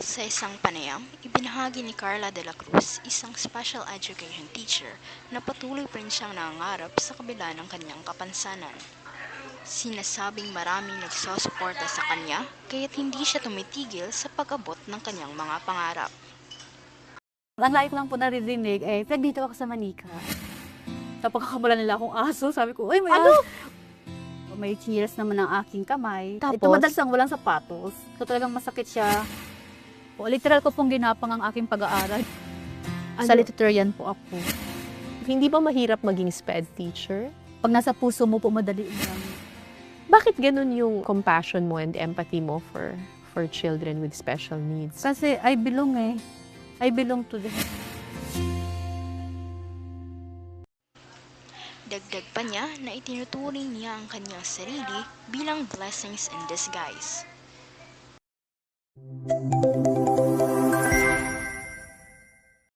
Sa isang panayam, ibinahagi ni Carla de la Cruz, isang special education teacher, na patuloy pa rin siyang nangangarap sa kabila ng kanyang kapansanan. Sinasabing maraming nagsosuporta sa kanya, kaya't hindi siya tumitigil sa pag-abot ng kanyang mga pangarap. Ang lagi ko lang po naririnig, dito ako sa Manika. Sa pagkakamala nila akong aso, sabi ko, uy, may Ano? May chinelas naman ang aking kamay. Tapos? Ito madalas ang walang sapatos. So talagang masakit siya. O, literal ko pong ginapang ang aking pag-aaral. Ano? Salutatorian po ako. Hindi ba mahirap maging SPED teacher? Pag nasa puso mo po, madali lang. Bakit ganun yung compassion mo and empathy mo for children with special needs? Kasi I belong I belong to them. Dagdag pa niya na itinuturing niya ang kanyang sarili bilang blessings in disguise.